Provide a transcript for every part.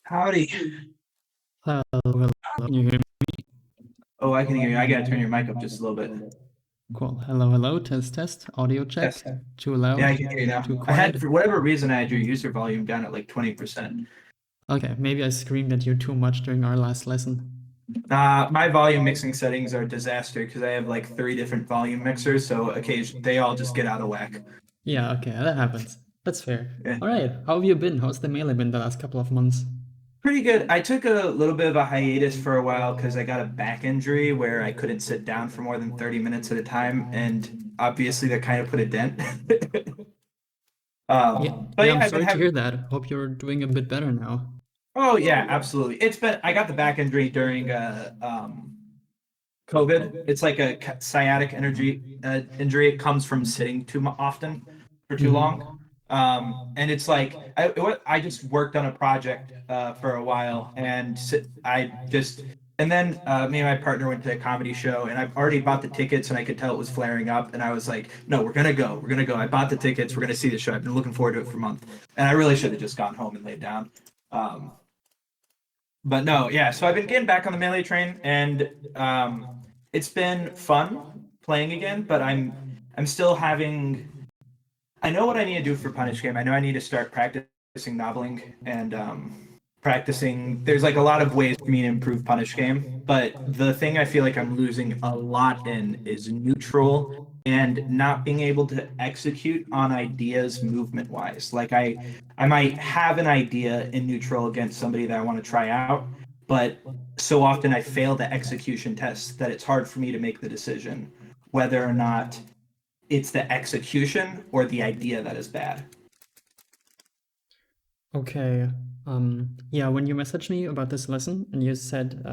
Howdy. Hello, can you hear me? Oh, I can hear you. I gotta turn your mic up just a little bit. Cool. Hello, test, audio check. Yes. Too Yeah, I loud, can hear you now. too I had, quiet. for whatever reason, I had your user volume down at like 20%. Okay, maybe I screamed at you too much during our last lesson. My volume mixing settings are a disaster because I have like three different volume mixers, so occasionally they all just get out of whack. Yeah, okay, that happens. That's fair. Yeah. All right, how have you been? How's the melee been the last couple of months? Pretty good. I took a little bit of a hiatus for a while because I got a back injury where I couldn't sit down for more than 30 minutes at a time, and obviously that kind of put a dent. Yeah, But yeah, yeah, I'm I've been sorry to hear having. that. Hope you're doing a bit better now. Oh yeah, absolutely. I got the back injury during COVID. It's like a sciatic energy injury. It comes from sitting often for too long. Mm-hmm. And it's like I just worked on a project for a while, and then me and my partner went to a comedy show, and I've already bought the tickets, and I could tell it was flaring up, and I was like, no, we're gonna go. I bought the tickets. We're gonna see the show. I've been looking forward to it for months, and I really should have just gone home and laid down. Um, but no, yeah. So I've been getting back on the melee train, and it's been fun playing again. But I'm still having. I know what I need to do for Punish Game. I know I need to start practicing noveling and practicing. There's like a lot of ways for me to improve Punish Game, but the thing I feel like I'm losing a lot in is neutral and not being able to execute on ideas movement wise. I might have an idea in neutral against somebody that I want to try out, but so often I fail the execution test that it's hard for me to make the decision whether or not it's the execution or the idea that is bad. Okay. Yeah, when you messaged me about this lesson and you said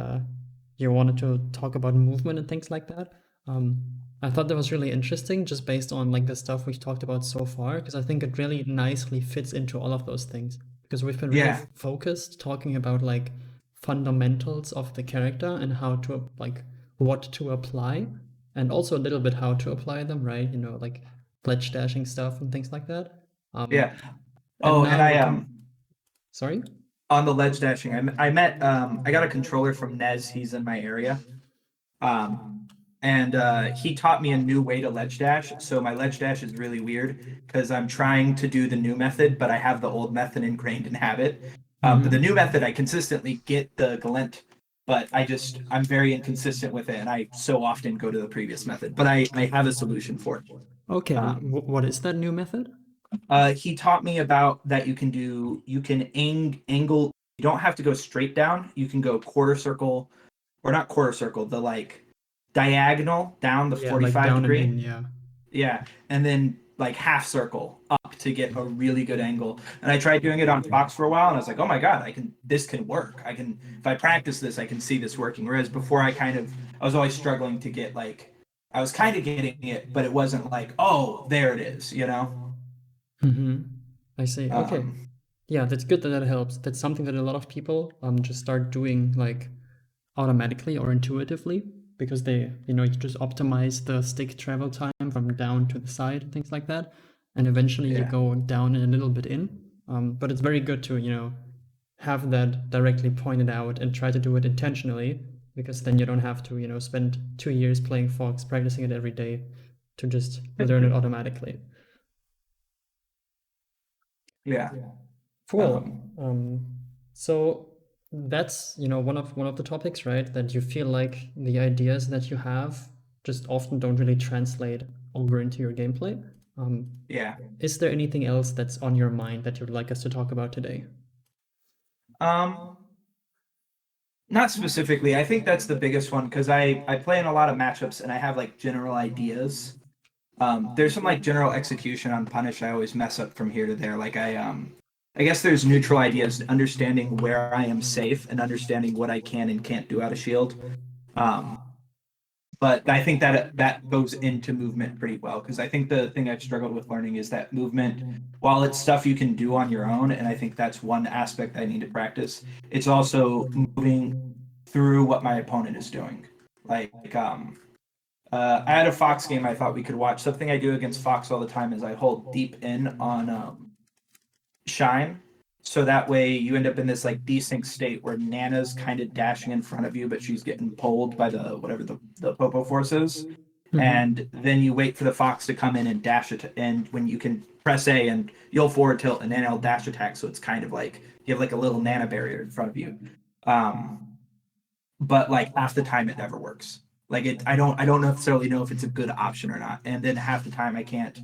you wanted to talk about movement and things like that, um, I thought that was really interesting just based on like the stuff we've talked about so far, because I think it really nicely fits into all of those things. Because we've been really Yeah, focused talking about like fundamentals of the character and how to like what to apply, and also a little bit how to apply them, right? You know, like pledge dashing stuff and things like that. yeah. And Oh, and now we can. Sorry? on the ledge dashing, I met I got a controller from Nez. He's in my area. Um, and he taught me a new way to ledge dash. So my ledge dash is really weird because I'm trying to do the new method, but I have the old method ingrained in habit. But the new Mm-hmm. method, I consistently get the glint, but I'm very inconsistent with it, and I so often go to the previous method. But I have a solution for it. Okay, Um, what is that new method? he taught me about that you can angle. You don't have to go straight down. You can go quarter circle, or not quarter circle, the like diagonal down the Yeah, like 45 down and degree. in, yeah. Yeah, and then like half circle up to get a really good angle. And I tried doing it on Fox for a while, and I was like, oh my god, I can. This can work. I can. If I practice this, I can see this working. Whereas before, I was always struggling to get like. I was kind of getting it, but it wasn't like, oh, there it is, you know. Mm-hmm. I see. Okay. Um, Yeah, that's good that that helps. That's something that a lot of people just start doing like automatically or intuitively because they, you just optimize the stick travel time from down to the side and things like that. And eventually you yeah. go down and a little bit in. But it's very good to, have that directly pointed out and try to do it intentionally because then you don't have to, spend 2 years playing Fox, practicing it every day to just learn it automatically. Yeah. Cool. Um, So that's, one of the topics, right? That you feel like the ideas that you have just often don't really translate over into your gameplay. Um, yeah. is there anything else that's on your mind that you'd like us to talk about today? Um, Not specifically. I think that's the biggest one because I play in a lot of matchups and I have like general ideas. There's some like general execution on punish. I always mess up from here to there. I guess there's neutral ideas, understanding where I am safe and understanding what I can and can't do out of shield. Um, but I think that goes into movement pretty well because I think the thing I've struggled with learning is that movement, while it's stuff you can do on your own, and I think that's one aspect I need to practice, it's also moving through what my opponent is doing. Like I had a Fox game I thought we could watch. Something I do against Fox all the time is I hold deep in on Shine, So that way you end up in this like desync state where Nana's kind of dashing in front of you, but she's getting pulled by the whatever the Popo force is. And then you wait for the fox to come in and dash it. And when you can press A and you'll forward tilt and then it'll dash attack. So it's kind of like you have like a little Nana barrier in front of you. But like half the time it never works. Like I don't necessarily know if it's a good option or not. And then half the time I can't.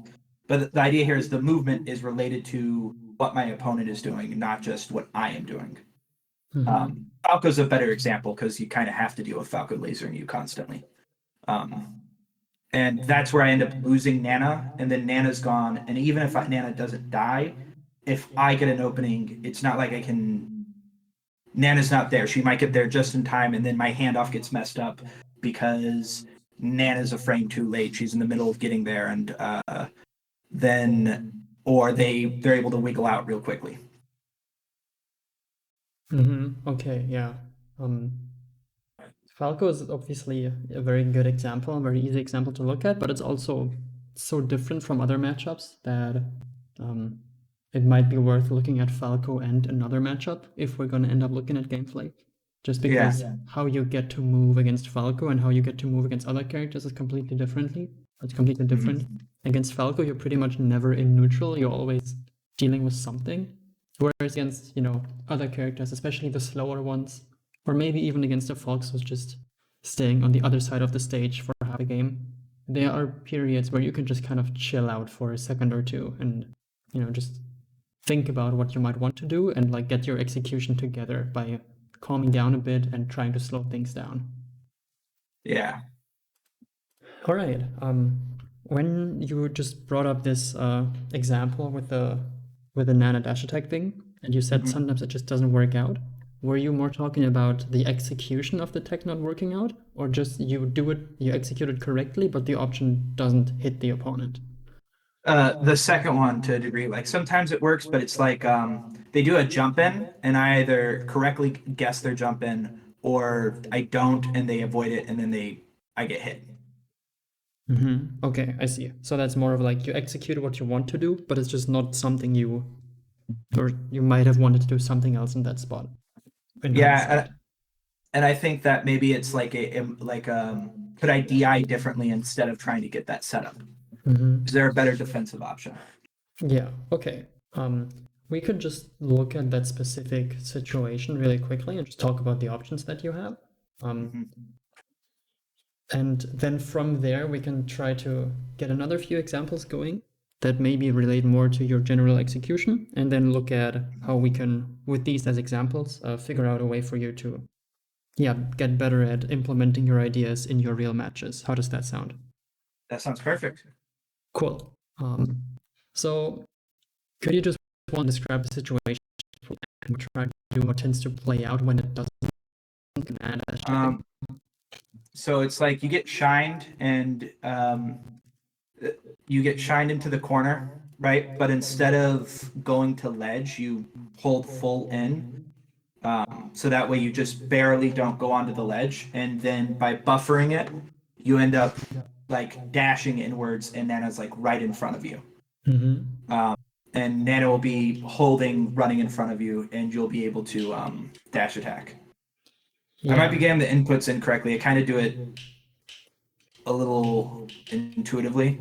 But the idea here is the movement is related to what my opponent is doing, not just what I am doing. Falco's a better example because you kind of have to deal with Falco lasering you constantly. And that's where I end up losing Nana, and then Nana's gone. And even if Nana doesn't die, if I get an opening, it's not like I can. Nana's not there. She might get there just in time, and then my handoff gets messed up because Nana's a frame too late. She's in the middle of getting there, and then or they're able to wiggle out real quickly. Okay, yeah. Falco is obviously a very good example, a very easy example to look at, but it's also so different from other matchups that it might be worth looking at Falco and another matchup if we're going to end up looking at gameplay. Just because how you get to move against Falco and how you get to move against other characters is completely different. Against Falco, you're pretty much never in neutral. You're always dealing with something. Whereas against, other characters, especially the slower ones, or maybe even against a Fox who's just staying on the other side of the stage for half a game, there are periods where you can just kind of chill out for a second or two and, just think about what you might want to do and like get your execution together by calming down a bit and trying to slow things down. Yeah. All right. When you just brought up this example with the Nana dash attack thing, and you said sometimes it just doesn't work out, were you more talking about the execution of the tech not working out, or just you execute it correctly, but the option doesn't hit the opponent? The second one to a degree, like sometimes it works, but it's like they do a jump in, and I either correctly guess their jump in, or I don't, and they avoid it, and then I get hit. Okay, I see. So that's more of like you execute what you want to do, but it's just not something or you might have wanted to do something else in that spot. Yeah, and I think that maybe it's like could I DI differently instead of trying to get that setup? Is there a better defensive option? Yeah, okay. We could just look at that specific situation really quickly and just talk about the options that you have. And then from there, we can try to get another few examples going that maybe relate more to your general execution, and then look at how we can, with these as examples, figure out a way for you to, get better at implementing your ideas in your real matches. How does that sound? That sounds perfect. Cool. So could you just describe the situation and try to do what tends to play out when it doesn't? So it's like you get shined and you get shined into the corner, right? But instead of going to ledge, you hold full in. So that way you just barely don't go onto the ledge. And then by buffering it, you end up like dashing inwards, and Nana's like right in front of you. And Nana will be running in front of you, and you'll be able to dash attack. I might be getting the inputs incorrectly. I kind of do it a little intuitively.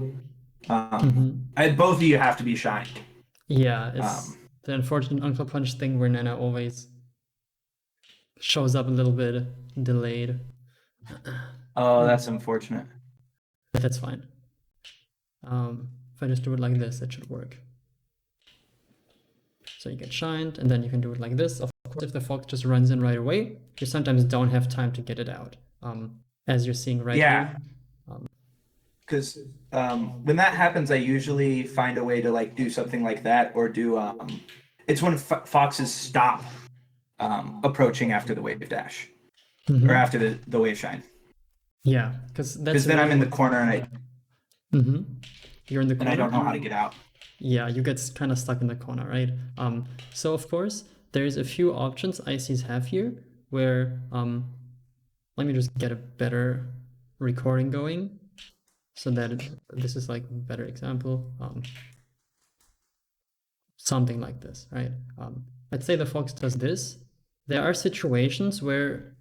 Both of you have to be shined. Yeah, it's the unfortunate Uncle Punch thing where Nana always shows up a little bit delayed. Oh, that's unfortunate. That's fine. If I just do it like this, it should work. So you get shined, and then you can do it like this. Of course, if the fox just runs in right away, you sometimes don't have time to get it out, as you're seeing right here. Because when that happens, I usually find a way to like do something like that, or do it's when foxes stop approaching after the wave dash or after the wave shine. Yeah, because then I'm in the corner and you're in the corner and I don't know how to get out. Yeah, you get kind of stuck in the corner, right? So of course there's a few options ICs have here where let me just get a better recording going so that this is like a better example. Something like this, right? let's say the fox does this, there are situations where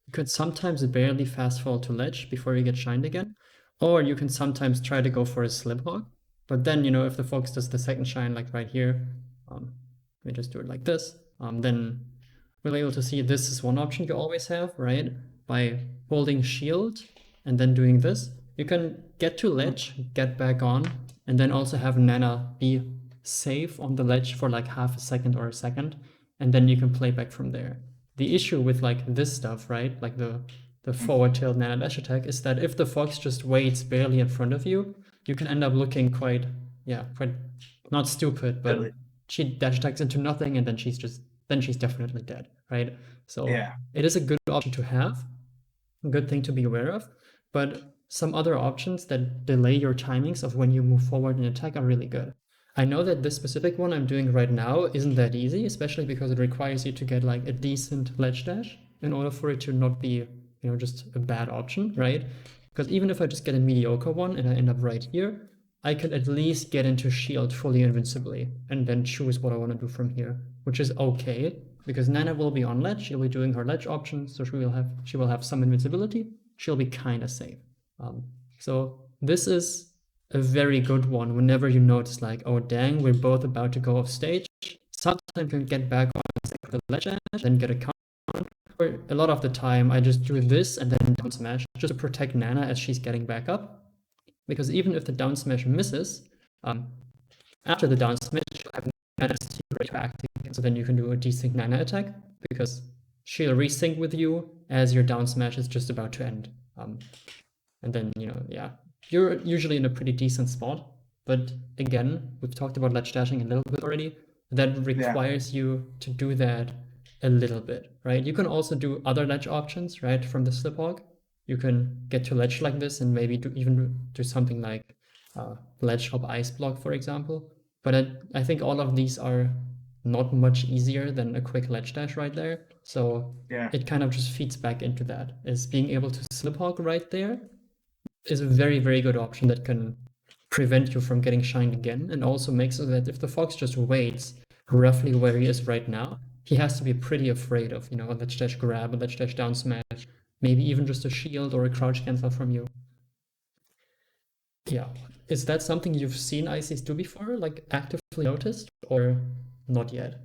you could sometimes barely fast fall to ledge before you get shined again, or you can sometimes try to go for a slip hog. But then, if the fox does the second shine, like right here, we just do it like this, then we're able to see this is one option you always have, right? By holding shield and then doing this, you can get to ledge, get back on, and then also have Nana be safe on the ledge for like half a second or a second, and then you can play back from there. The issue with like this stuff, right? Like the forward tilt Nana dash attack is that if the fox just waits barely in front of you, you can end up looking quite not stupid, but Really? she dash attacks into nothing, and then she's definitely dead, right? So Yeah. it is a good option to have, a good thing to be aware of, but some other options that delay your timings of when you move forward and attack are really good. I know that this specific one I'm doing right now isn't that easy, especially because it requires you to get like a decent ledge dash in order for it to not be, just a bad option, right? Because even if I just get a mediocre one and I end up right here, I could at least get into shield fully invincibly and then choose what I want to do from here, which is okay because Nana will be on ledge. She'll be doing her ledge options, so she will have some invincibility. She'll be kind of safe. So this is a very good one. Whenever you notice like, oh dang, we're both about to go off stage, sometimes you can get back on the ledge edge, then get a counter. Or a lot of the time, I just do this and then down smash just to protect Nana as she's getting back up. Because even if the down smash misses, after the down smash, you'll have Nana's secret to acting, so then you can do a desync Nana attack, because she'll resync with you as your down smash is just about to end. And then, you're usually in a pretty decent spot. But again, we've talked about ledge dashing a little bit already. That requires you to do that a little bit, right? You can also do other ledge options, right, from the slip hog. You can get to ledge like this and maybe even do something like ledge hop ice block, for example. But I think all of these are not much easier than a quick ledge dash right there. So it kind of just feeds back into that, is being able to slip hog right there is a very, very good option that can prevent you from getting shined again, and also makes it that if the fox just waits roughly where he is right now, he has to be pretty afraid of, a ledge dash grab, a ledge dash down smash, maybe even just a shield or a crouch cancel from you. Yeah. Is that something you've seen ICs do before, like actively noticed, or not yet?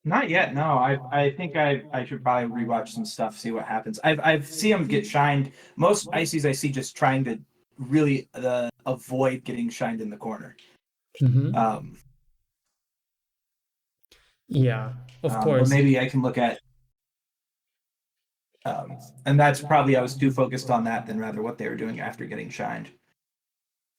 Not yet. No, I think I should probably rewatch some stuff, see what happens. I've seen them get shined. Most ICs I see just trying to really avoid getting shined in the corner. Yeah, of course. Or maybe I can look at, and that's probably I was too focused on that than rather what they were doing after getting shined.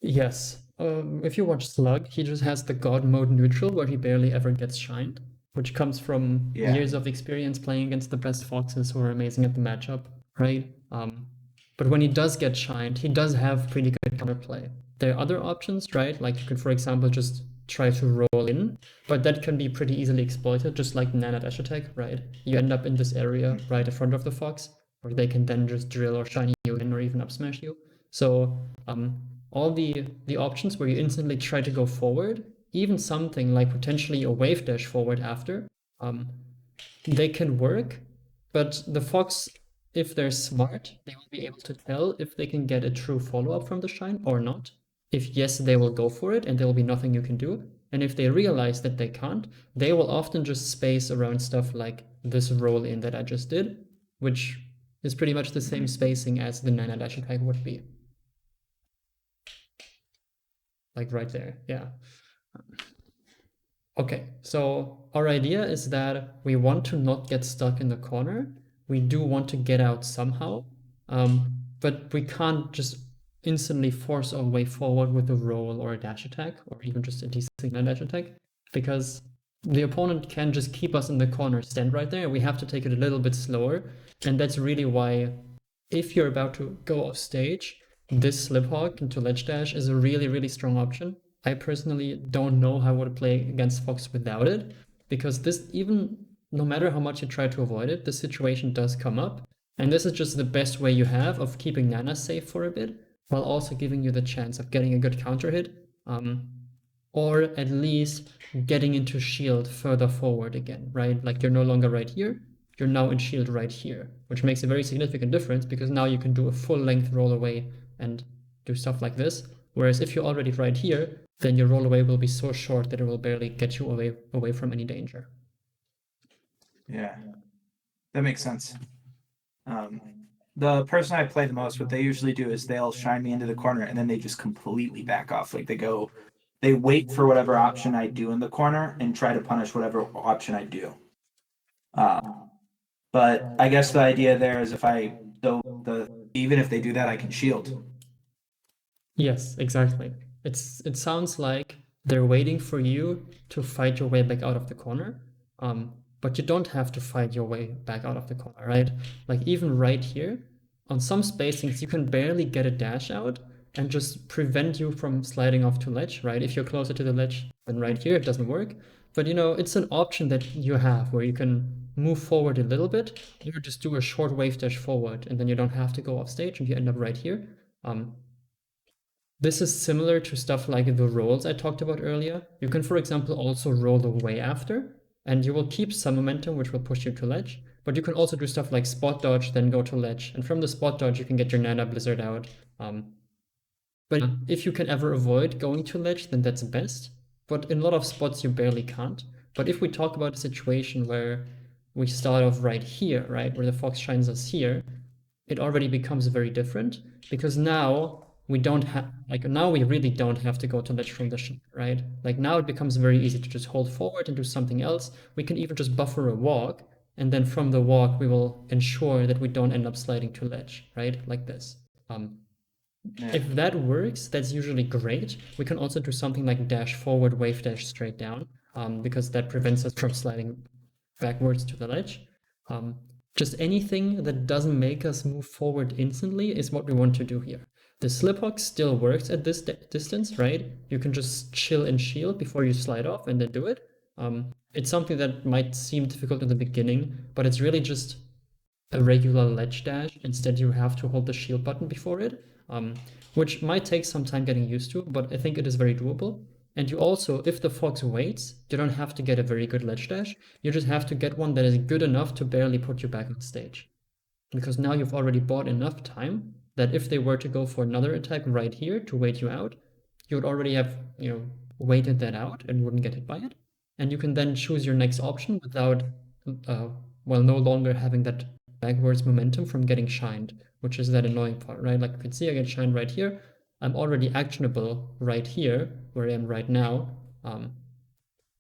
Yes. If you watch Slug, he just has the God mode neutral where he barely ever gets shined, which comes from years of experience playing against the best foxes who are amazing at the matchup, right? But when he does get shined, he does have pretty good counterplay. There are other options, right? Like you could, for example, just try to roll in, but that can be pretty easily exploited, just like Nana dash attack, right? You end up in this area right in front of the fox, where they can then just drill or shiny you in or even up smash you. So all the options where you instantly try to go forward, even something like potentially a wave dash forward after, they can work, but the fox, if they're smart, they will be able to tell if they can get a true follow-up from the shine or not. If yes, they will go for it and there will be nothing you can do. And if they realize that they can't, they will often just space around stuff like this roll in that I just did, which is pretty much the same spacing as the Nana dash attack would be. Like right there, yeah. Okay, so our idea is that we want to not get stuck in the corner. We do want to get out somehow, but we can't just instantly force our way forward with a roll or a dash attack, or even just a decent dash attack, because the opponent can just keep us in the corner, stand right there. We have to take it a little bit slower, and that's really why, if you're about to go off stage, this slip hog into ledge dash is a really, really strong option. I personally don't know how I would play against Fox without it, because this, even no matter how much you try to avoid it, the situation does come up, and this is just the best way you have of keeping Nana safe for a bit, while also giving you the chance of getting a good counter hit. or at least getting into shield further forward again, right? Like you're no longer right here, you're now in shield right here, which makes a very significant difference because now you can do a full length roll away and do stuff like this. Whereas if you're already right here, then your roll away will be so short that it will barely get you away from any danger. Yeah, that makes sense. Um, the person I play the most, what they usually do is they'll shine me into the corner and then they just completely back off. Like they wait for whatever option I do in the corner and try to punish whatever option I do. But I guess the idea there is if I so the even if they do that, I can shield. Yes, exactly. It sounds like they're waiting for you to fight your way back out of the corner. But you don't have to fight your way back out of the corner, right? Like even right here, on some spacings, you can barely get a dash out and just prevent you from sliding off to ledge, right? If you're closer to the ledge than right here, it doesn't work. But you know, it's an option that you have where you can move forward a little bit, or just do a short wave dash forward, and then you don't have to go off stage and you end up right here. This is similar to stuff like the rolls I talked about earlier. You can, for example, also roll away after, and you will keep some momentum, which will push you to ledge. But you can also do stuff like spot dodge, then go to ledge. And from the spot dodge, you can get your Nana Blizzard out. But if you can ever avoid going to ledge, then that's best. But in a lot of spots, you barely can't. But if we talk about a situation where we start off right here, right, where the fox shines us here, it already becomes very different because now we don't have now we really don't have to go to ledge from the ship, right? Like now it becomes very easy to just hold forward and do something else. We can even just buffer a walk, and then from the walk we will ensure that we don't end up sliding to ledge, right? Like this. Yeah. If that works, that's usually great. We can also do something like dash forward, wave dash straight down, because that prevents us from sliding backwards to the ledge. Just anything that doesn't make us move forward instantly is what we want to do here. The slip hog still works at this distance, right? You can just chill and shield before you slide off and then do it. It's something that might seem difficult in the beginning, but it's really just a regular ledge dash. Instead, you have to hold the shield button before it, which might take some time getting used to, but I think it is very doable. And you also, if the fox waits, you don't have to get a very good ledge dash. You just have to get one that is good enough to barely put you back on stage. Because now you've already bought enough time that if they were to go for another attack right here to wait you out, you would already have, waited that out and wouldn't get hit by it. And you can then choose your next option without, no longer having that backwards momentum from getting shined, which is that annoying part, right? Like you can see I get shined right here. I'm already actionable right here, where I am right now.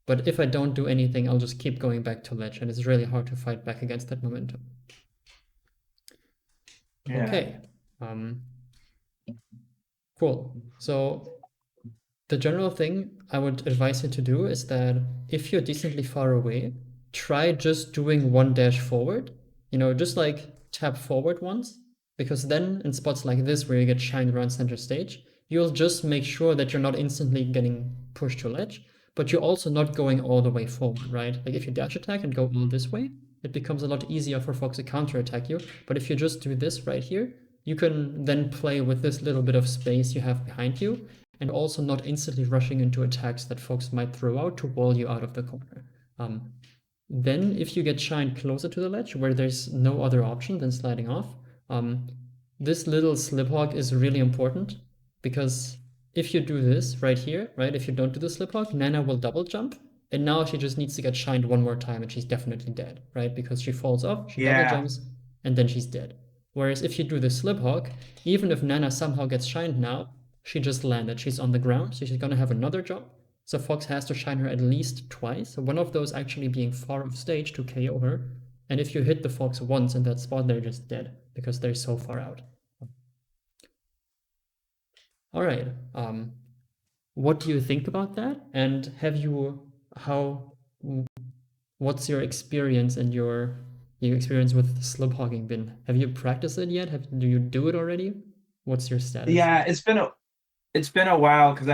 But if I don't do anything, I'll just keep going back to ledge, and it's really hard to fight back against that momentum. Yeah. Okay. Cool. So the general thing I would advise you to do is that if you're decently far away, try just doing one dash forward. Just like tap forward once, because then in spots like this where you get shined around center stage, you'll just make sure that you're not instantly getting pushed to ledge, but you're also not going all the way forward, right? Like if you dash attack and go all this way, it becomes a lot easier for folks to counter attack you. But if you just do this right here, you can then play with this little bit of space you have behind you, and also not instantly rushing into attacks that folks might throw out to wall you out of the corner. Then if you get shined closer to the ledge where there's no other option than sliding off, this little slip hog is really important, because if you do this right here, right, if you don't do the slip hog, Nana will double jump, and now she just needs to get shined one more time and she's definitely dead, right? Because she falls off, she double jumps, and then she's dead. Whereas if you do the slip hog, even if Nana somehow gets shined now, she just landed. She's on the ground, so she's gonna have another jump. So Fox has to shine her at least twice, one of those actually being far off stage to KO her. And if you hit the Fox once in that spot, they're just dead because they're so far out. All right. What do you think about that? And what's your experience and your experience with slip hogging been? Have you practiced it yet? Do you do it already? What's your status? Yeah, it's been a while because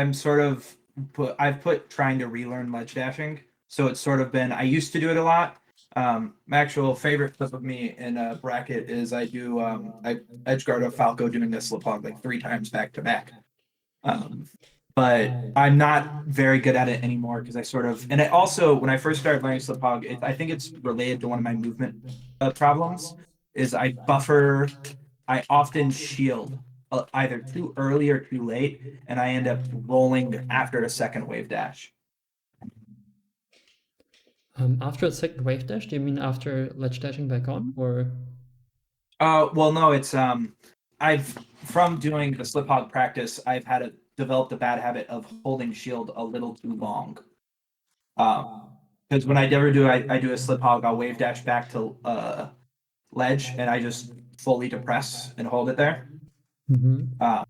I've put trying to relearn ledge dashing. So it's sort of been, I used to do it a lot. My actual favorite clip of me in a bracket is I edgeguard a Falco doing this slip hog like 3 times back to back. but I'm not very good at it anymore because I sort of, and it also, when I first started learning slip hog, I think it's related to one of my movement problems, is I buffer, I often shield either too early or too late, and I end up rolling after a second wave dash. After a second wave dash, do you mean after ledge dashing back on, or? Well, no, it's I've from doing the slip hog practice, I've had developed a bad habit of holding shield a little too long. Because when I ever do, I do a slip hog, I'll wave dash back to ledge, and I just fully depress and hold it there. Mm-hmm.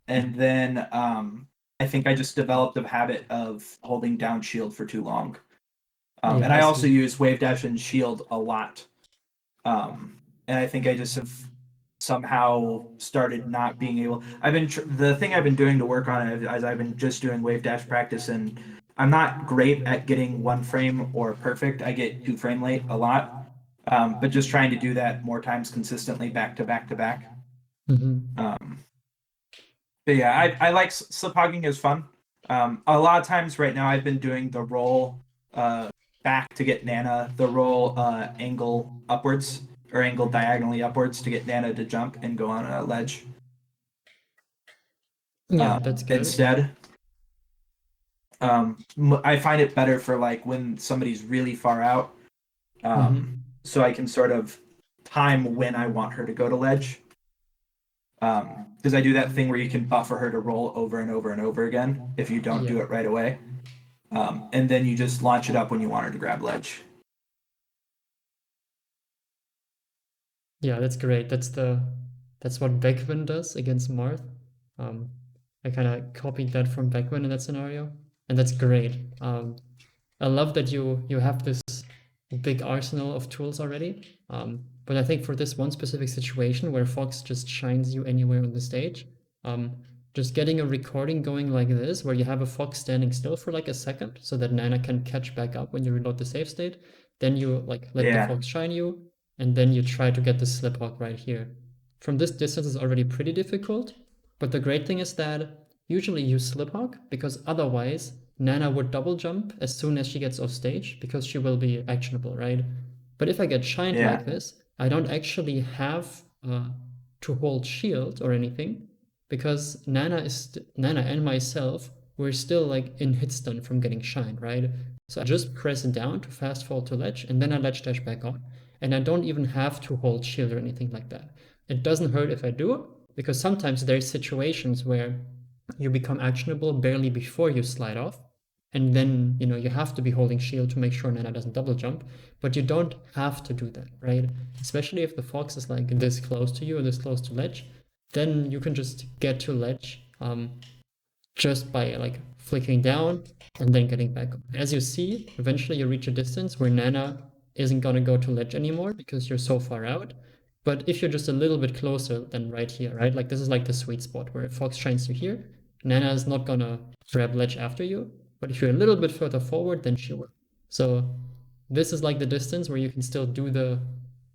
And then I think I just developed a habit of holding down shield for too long. Yeah, And I I also see. use wave dash and shield a lot. And I think I just have somehow started not being able. The thing I've been doing to work on it is I've been just doing wave dash practice, and I'm not great at getting one frame or perfect. I get two frame late a lot, but just trying to do that more times consistently, back to back to back. Mm-hmm. But yeah, I like slip hogging is fun. A lot of times right now I've been doing the roll back to get Nana, the roll angle upwards or angle diagonally upwards to get Nana to jump and go on a ledge Yeah, that's good. instead. I find it better for like when somebody's really far out, Mm-hmm. so I can sort of time when I want her to go to ledge. Because I do that thing where you can buffer her to roll over and over and over again if you don't do Yeah. it right away. And then you just launch it up when you want her to grab ledge. Yeah, that's great. That's what Beckman does against Marth. Um, I kind of copied that from Beckman in that scenario, and that's great. I love that you have this big arsenal of tools already. But I think for this one specific situation where Fox just shines you anywhere on the stage, um, just getting a recording going like this, where you have a Fox standing still for like a second, so that Nana can catch back up when you reload the save state. Then you like let the Yeah, Fox shine you, and then you try to get the slip hog right here. From this distance is already pretty difficult, but the great thing is that usually you slip hog because otherwise Nana would double jump as soon as she gets off stage because she will be actionable, right? But if I get shined yeah, like this, I don't actually have to hold shield or anything because Nana and myself we're still like in hit stun from getting shined, right? So I just press down to fast fall to ledge and then I ledge dash back on. And I don't even have to hold shield or anything like that. It doesn't hurt if I do because sometimes there's situations where you become actionable barely before you slide off. And then, you have to be holding shield to make sure Nana doesn't double jump, but you don't have to do that, right? Especially if the fox is like this close to you or this close to ledge, then you can just get to ledge just by like flicking down and then getting back up. As you see, eventually you reach a distance where Nana isn't gonna go to ledge anymore because you're so far out. But if you're just a little bit closer than right here, right? Like this is like the sweet spot where Fox shines you here. Nana is not gonna grab ledge after you, but if you're a little bit further forward, then she will. So this is like the distance where you can still do the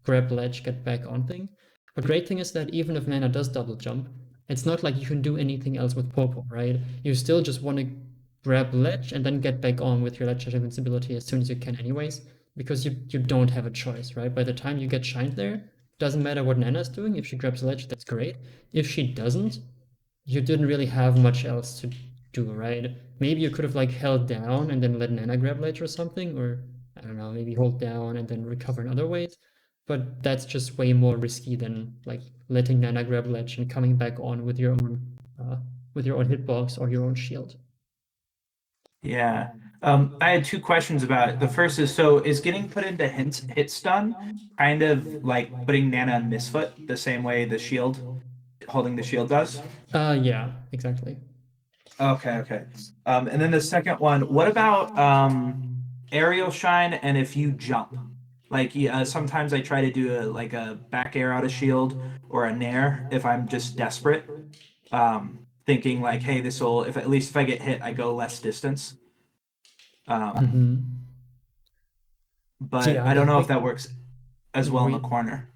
grab ledge, get back on thing. But great thing is that even if Nana does double jump, it's not like you can do anything else with Popo, right? You still just want to grab ledge and then get back on with your ledge invincibility as soon as you can anyways, because you don't have a choice, right? By the time you get shined there, doesn't matter what Nana's doing. If she grabs ledge, that's great. If she doesn't, you didn't really have much else to do, right? Maybe you could have like held down and then let Nana grab ledge or something, or I don't know, maybe hold down and then recover in other ways. But that's just way more risky than like letting Nana grab ledge and coming back on with your own hitbox or your own shield. yeah. I had two questions about it. The first is, so is getting put into hit stun kind of like putting Nana on misfoot the same way the shield holding the shield does? Yeah, exactly. Okay, okay. And then the second one, what about aerial shine and if you jump? Like, yeah, sometimes I try to do like a back air out of shield or a nair if I'm just desperate. Thinking like, hey, this will, if at least if I get hit, I go less distance. Um, Mm-hmm. but Yeah, I the don't know if that thing works as well in the we corner.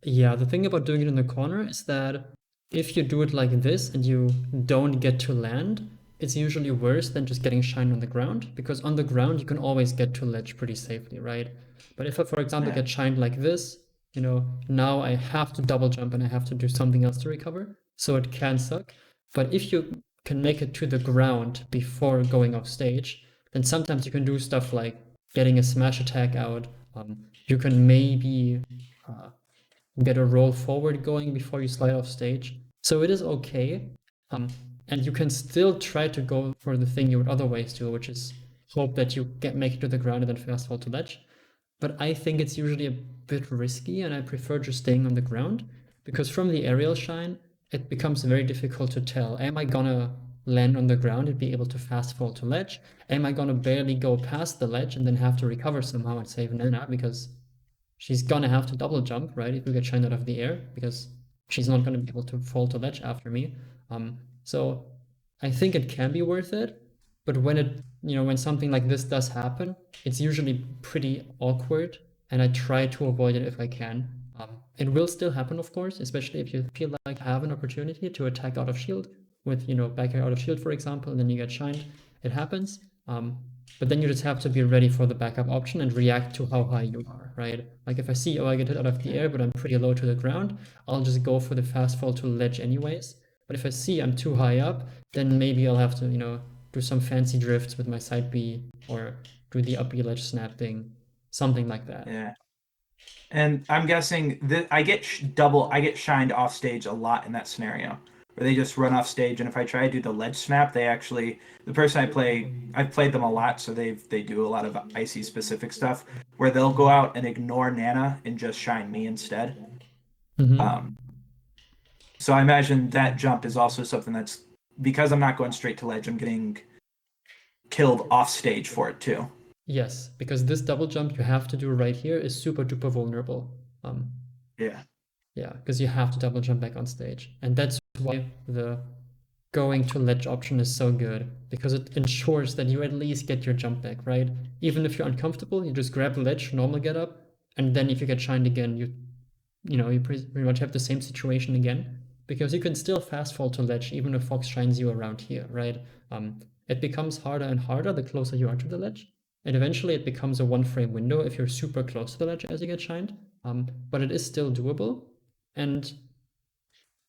yeah, the thing about doing it in the corner is that if you do it like this and you don't get to land, it's usually worse than just getting shined on the ground, because on the ground you can always get to ledge pretty safely, right? But if I, for example, Yeah. get shined like this, now I have to double jump and I have to do something else to recover, so it can suck. But if you can make it to the ground before going off stage, then sometimes you can do stuff like getting a smash attack out. You can maybe get a roll forward going before you slide off stage. So it is okay. And you can still try to go for the thing you would otherwise do, which is hope that you make it to the ground and then fast fall to ledge. But I think it's usually a bit risky, and I prefer just staying on the ground, because from the aerial shine, it becomes very difficult to tell. Am I gonna land on the ground and be able to fast fall to ledge? Am I gonna barely go past the ledge and then have to recover somehow and save Nana, because she's gonna have to double jump, right? If we get shined out of the air, because she's not gonna be able to fall to ledge after me. So I think it can be worth it, but when something like this does happen, it's usually pretty awkward, and I try to avoid it if I can. It will still happen, of course, especially if you feel like you have an opportunity to attack out of shield with, back air out of shield, for example, and then you get shined. It happens. But then you just have to be ready for the backup option and react to how high you are, right? Like if I see, I get hit out of the air, but I'm pretty low to the ground, I'll just go for the fast fall to ledge anyways. But if I see I'm too high up, then maybe I'll have to, do some fancy drifts with my side B, or do the up B ledge snap thing, something like that. Yeah. And I'm guessing that I get shined off stage a lot in that scenario where they just run off stage. And if I try to do the ledge snap, the person I've played them a lot, so they do a lot of icy specific stuff where they'll go out and ignore Nana and just shine me instead. Mm-hmm. So I imagine that jump is also something that's, because I'm not going straight to ledge, I'm getting killed off stage for it too. Yes, because this double jump you have to do right here is super duper vulnerable. Yeah. Yeah, because you have to double jump back on stage. And that's why the going to ledge option is so good, because it ensures that you at least get your jump back, right? Even if you're uncomfortable, you just grab the ledge, normal get up, and then if you get shined again, you pretty much have the same situation again, because you can still fast fall to ledge even if Fox shines you around here, right? It becomes harder and harder the closer you are to the ledge, and eventually it becomes a one frame window if you're super close to the ledge as you get shined. But it is still doable, and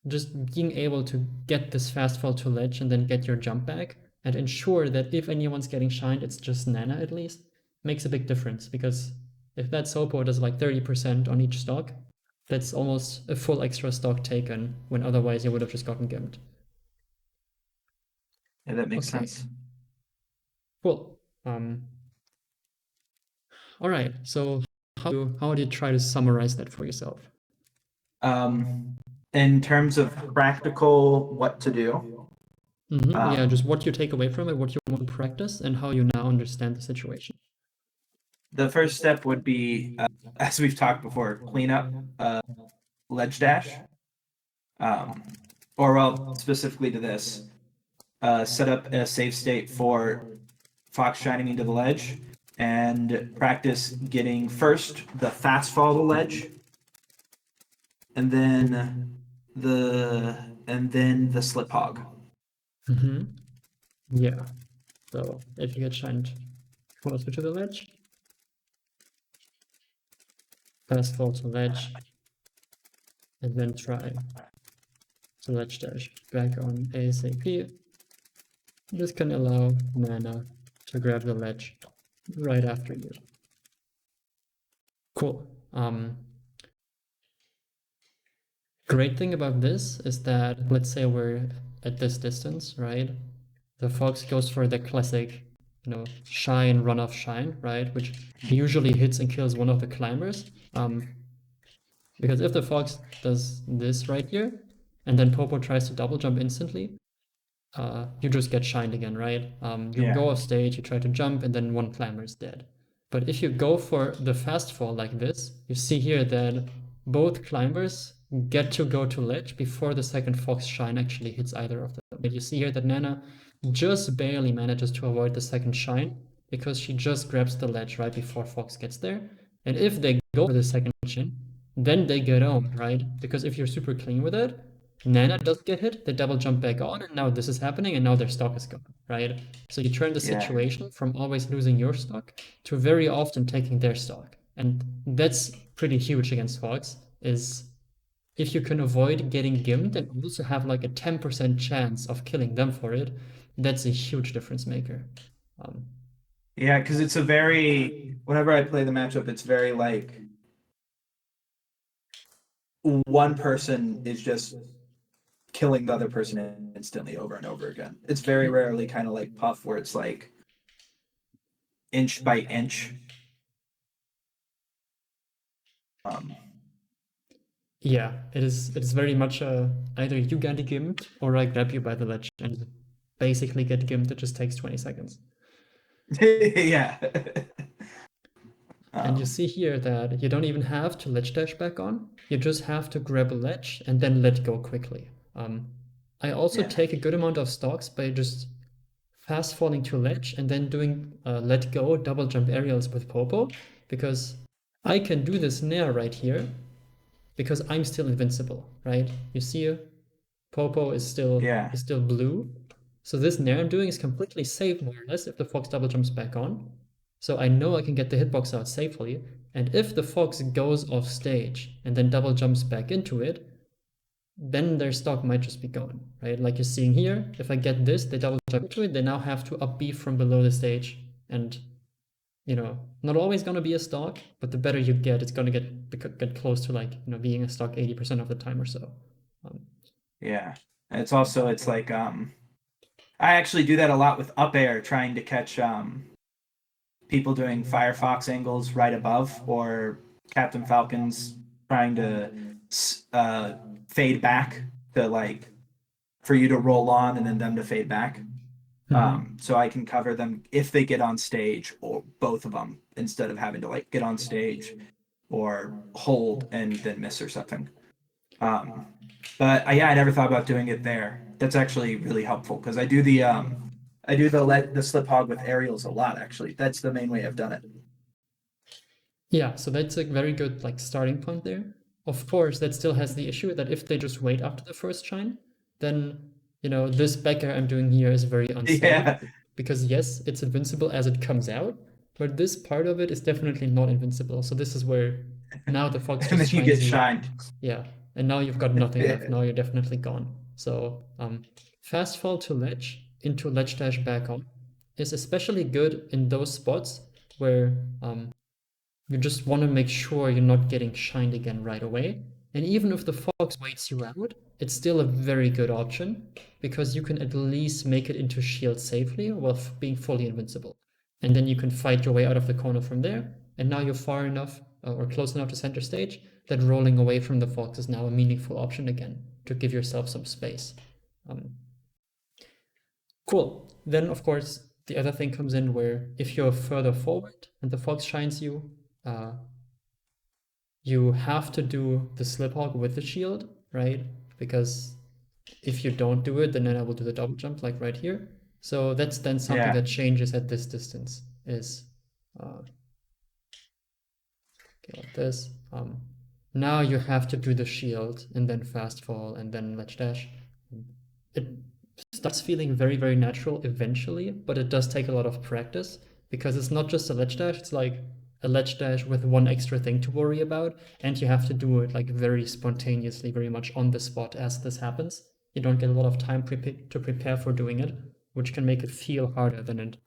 just being able to get this fast fall to ledge and then get your jump back and ensure that if anyone's getting shined, it's just Nana at least, makes a big difference. Because if that Sopo does like 30% on each stock, that's almost a full extra stock taken, when otherwise you would have just gotten gimped. Yeah, that makes Okay. sense. Cool. All right. So how do you try to summarize that for yourself? In terms of practical what to do. Yeah, just what you take away from it, what you want to practice, and how you now understand the situation. The first step would be, as we've talked before, clean up ledge dash. Or well, specifically to this, set up a safe state for Fox shining into the ledge, and practice getting first the fast fall to ledge, and then the slip hog. Yeah. So if you get shined closer to the ledge, fast fall to ledge, and then try to ledge dash back on ASAP. This can allow Mana to grab the ledge right after you. Cool. Great thing about this is that, let's say we're at this distance, right? The Fox goes for the classic, shine, run off, shine, right? Which usually hits and kills one of the climbers. Because if the Fox does this right here, and then Popo tries to double jump instantly, you just get shined again, right? You go off stage, you try to jump, and then one climber is dead. But if you go for the fast fall like this, you see here that both climbers get to go to ledge before the second Fox shine actually hits either of them. But you see here that Nana just barely manages to avoid the second shine, because she just grabs the ledge right before Fox gets there. And if they go for the second shin, then they get owned, right? Because if you're super clean with it, Nana doesn't get hit, they double jump back on, and now this is happening, and now their stock is gone, right? So you turn the Yeah. situation from always losing your stock to very often taking their stock. And that's pretty huge against Fox, is if you can avoid getting gimped and also have like a 10% chance of killing them for it, that's a huge difference maker. Um, Yeah, because it's a very, whenever I play the matchup, it's very like one person is just killing the other person instantly over and over again. It's very rarely kind of like Puff where it's like inch by inch. Um, yeah, it is very much either you get gimped or I grab you by the ledge and basically get gimped. It just takes 20 seconds. yeah. And you see here that you don't even have to ledge dash back on. You just have to grab a ledge and then let go quickly. I also Yeah. take a good amount of stocks by just fast falling to ledge and then doing let go double jump aerials with Popo, because I can do this nair right here because I'm still invincible, right? You see Popo is Yeah. still blue. So this nair I'm doing is completely safe more or less if the fox double jumps back on. So I know I can get the hitbox out safely. And if the fox goes off stage and then double jumps back into it, then their stock might just be gone, right? Like you're seeing here, if I get this, they double jump into it, they now have to up B from below the stage. And, not always going to be a stock, but the better you get, it's going to get close to like, being a stock 80% of the time or so. Yeah. And it's like I actually do that a lot with up air trying to catch people doing Firefox angles right above or Captain Falcons trying to fade back to like for you to roll on and then them to fade back. So I can cover them if they get on stage or both of them instead of having to like get on stage or hold and then miss or something. Um, but yeah, I never thought about doing it there. That's actually really helpful because I do the slip hog with aerials a lot actually. That's the main way I've done it. Yeah, so that's a very good like starting point there. Of course, that still has the issue that if they just wait after the first shine, then this back air I'm doing here is very unstable. Yeah. Because yes, it's invincible as it comes out, but this part of it is definitely not invincible. So this is where now the fox And then just you get shines you. shined. Yeah, and now you've got nothing left. Yeah. Now you're definitely gone. So fast fall to ledge into ledge dash back on is especially good in those spots where you just want to make sure you're not getting shined again right away. And even if the fox waits you out, it's still a very good option because you can at least make it into shield safely while being fully invincible. And then you can fight your way out of the corner from there. And now you're far enough or close enough to center stage that rolling away from the fox is now a meaningful option again to give yourself some space. Cool. Then, of course, the other thing comes in where if you're further forward and the fox shines you, you have to do the slip hog with the shield, right? Because if you don't do it, then I will do the double jump like right here. So that's then something Yeah. that changes at this distance is like this. Now you have to do the shield and then fast fall and then ledge dash. It starts feeling very, very natural eventually, but it does take a lot of practice because it's not just a ledge dash, it's like a ledge dash with one extra thing to worry about, and you have to do it like very spontaneously, very much on the spot as this happens. You don't get a lot of time to prepare for doing it, which can make it feel harder than it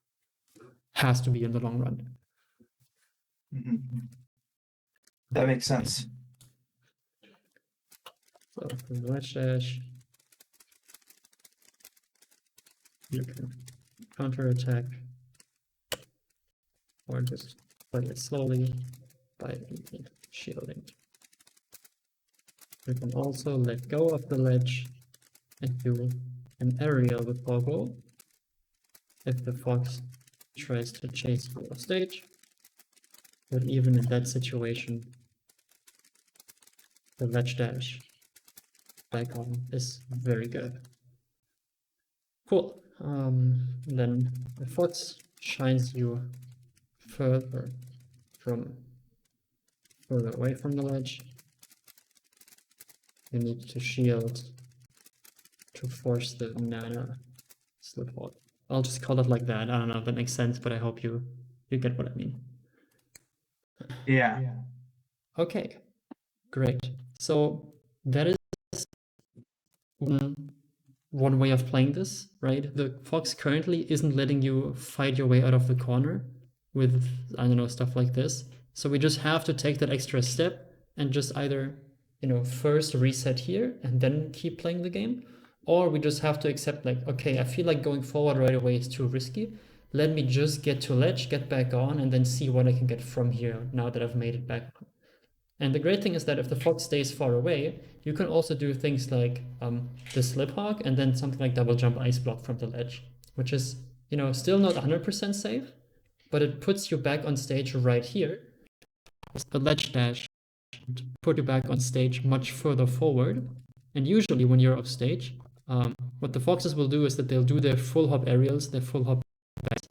has to be in the long run. Mhm. That makes sense. So for the ledge dash, you can counter attack or just play it slowly by shielding. You can also let go of the ledge and do an aerial with Pogo if the fox tries to chase you off stage. But even in that situation, the ledge dash back on is very good. Cool. Then the fox shines you further away from the ledge. You need to shield to force the Nana slip hog. I'll just call it like that. I don't know if that makes sense, but I hope you get what I mean. Yeah. Okay, great. So that is one way of playing this, right? The fox currently isn't letting you fight your way out of the corner with, I don't know, stuff like this. So we just have to take that extra step and just either, first reset here and then keep playing the game, or we just have to accept like, okay, I feel like going forward right away is too risky. Let me just get to ledge, get back on, and then see what I can get from here now that I've made it back. And the great thing is that if the fox stays far away, you can also do things like the slip hog and then something like double jump ice block from the ledge, which is, still not 100% safe, but it puts you back on stage right here. The ledge dash put you back on stage much further forward. And usually when you're off stage, what the foxes will do is that they'll do their full hop aerials, their full hop backs,